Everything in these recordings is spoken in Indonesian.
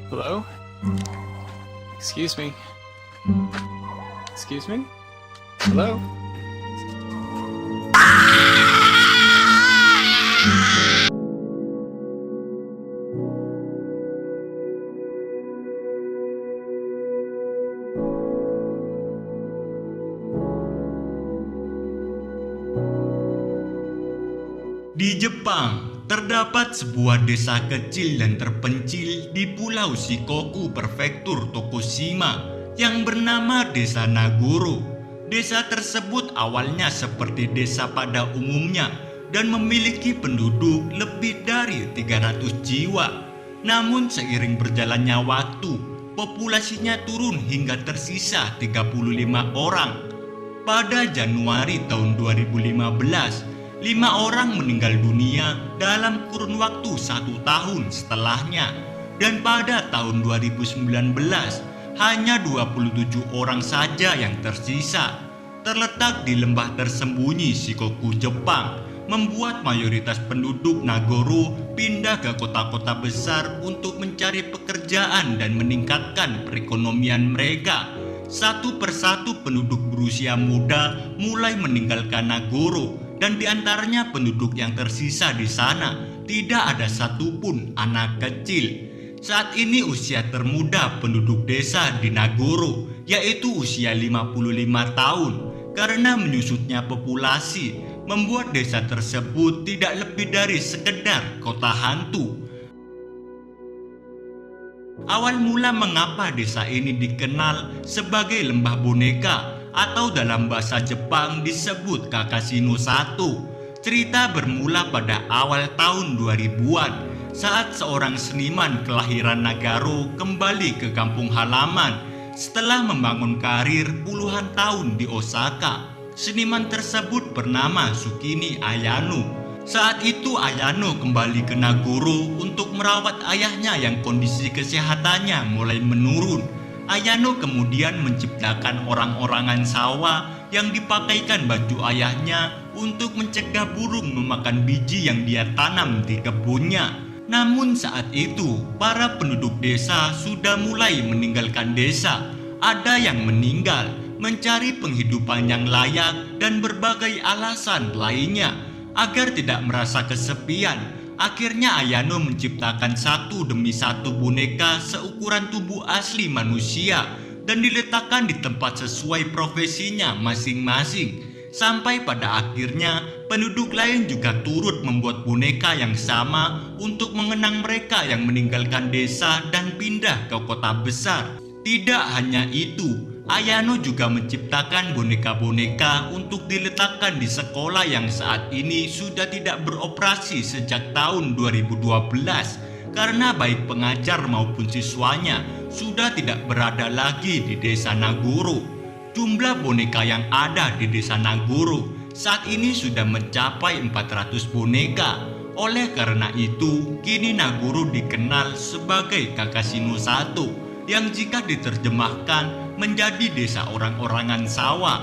Hello? Excuse me. Excuse me? Hello? Di Jepang, terdapat sebuah desa kecil dan terpencil di Pulau Shikoku, Prefektur Tokushima, yang bernama Desa Nagoro. Desa tersebut awalnya seperti desa pada umumnya dan memiliki penduduk lebih dari 300 jiwa. Namun seiring berjalannya waktu, populasinya turun hingga tersisa 35 orang. Pada Januari tahun 2015, 5 orang meninggal dunia dalam kurun waktu 1 tahun setelahnya. Dan pada tahun 2019, hanya 27 orang saja yang tersisa. Terletak di lembah tersembunyi Shikoku, Jepang, membuat mayoritas penduduk Nagoro pindah ke kota-kota besar untuk mencari pekerjaan dan meningkatkan perekonomian mereka. Satu persatu penduduk berusia muda mulai meninggalkan Nagoro, dan diantaranya penduduk yang tersisa di sana tidak ada satupun anak kecil. Saat ini usia termuda penduduk desa di Nagoro yaitu usia 55 tahun. Karena menyusutnya populasi membuat desa tersebut tidak lebih dari sekedar kota hantu. Awal mula mengapa desa ini dikenal sebagai lembah boneka atau dalam bahasa Jepang disebut Kakashino 1. Cerita bermula pada awal tahun 2000-an saat seorang seniman kelahiran Nagaro kembali ke kampung halaman setelah membangun karir puluhan tahun di Osaka. Seniman tersebut bernama Tsukini Ayano. Saat itu Ayano kembali ke Nagoro untuk merawat ayahnya yang kondisi kesehatannya mulai menurun. Ayano kemudian menciptakan orang-orangan sawah yang dipakaikan baju ayahnya untuk mencegah burung memakan biji yang dia tanam di kebunnya. Namun saat itu, para penduduk desa sudah mulai meninggalkan desa. Ada yang meninggal, mencari penghidupan yang layak, dan berbagai alasan lainnya. Agar tidak merasa kesepian, akhirnya Ayano menciptakan satu demi satu boneka seukuran tubuh asli manusia dan diletakkan di tempat sesuai profesinya masing-masing. Sampai pada akhirnya penduduk lain juga turut membuat boneka yang sama untuk mengenang mereka yang meninggalkan desa dan pindah ke kota besar. Tidak hanya itu, Ayano juga menciptakan boneka-boneka untuk diletakkan di sekolah yang saat ini sudah tidak beroperasi sejak tahun 2012 karena baik pengajar maupun siswanya sudah tidak berada lagi di desa Nagoro. Jumlah boneka yang ada di desa Nagoro saat ini sudah mencapai 400 boneka. Oleh karena itu, kini Nagoro dikenal sebagai Kakashino 1 yang jika diterjemahkan menjadi desa orang-orangan sawah.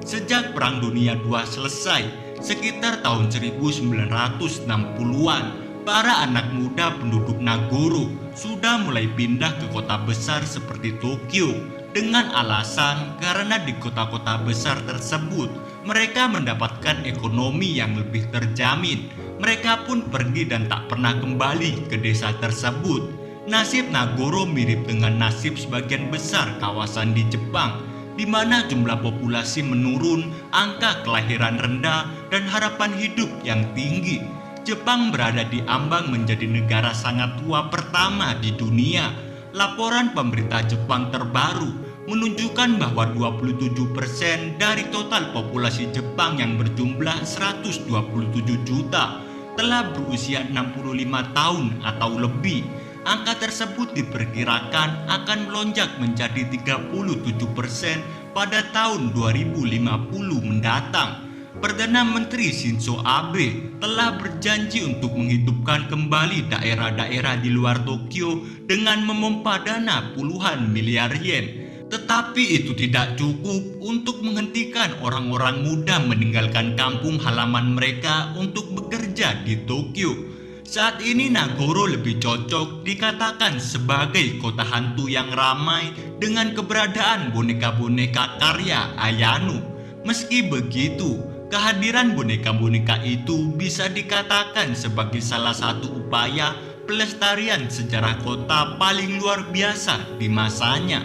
Sejak Perang Dunia II selesai, sekitar tahun 1960-an, para anak muda penduduk Nagoro sudah mulai pindah ke kota besar seperti Tokyo dengan alasan karena di kota-kota besar tersebut mereka mendapatkan ekonomi yang lebih terjamin. Mereka pun pergi dan tak pernah kembali ke desa tersebut. Nasib Nagoro mirip dengan nasib sebagian besar kawasan di Jepang, di mana jumlah populasi menurun, angka kelahiran rendah, dan harapan hidup yang tinggi. Jepang berada di ambang menjadi negara sangat tua pertama di dunia. Laporan pemerintah Jepang terbaru menunjukkan bahwa 27% dari total populasi Jepang yang berjumlah 127 juta telah berusia 65 tahun atau lebih. Angka tersebut diperkirakan akan melonjak menjadi 37% pada tahun 2050 mendatang. Perdana Menteri Shinzo Abe telah berjanji untuk menghidupkan kembali daerah-daerah di luar Tokyo dengan memompa dana puluhan miliar yen. Tetapi itu tidak cukup untuk menghentikan orang-orang muda meninggalkan kampung halaman mereka untuk bekerja di Tokyo. Saat ini Nagoro lebih cocok dikatakan sebagai kota hantu yang ramai dengan keberadaan boneka-boneka karya Ayano. Meski begitu, kehadiran boneka-boneka itu bisa dikatakan sebagai salah satu upaya pelestarian sejarah kota paling luar biasa di masanya.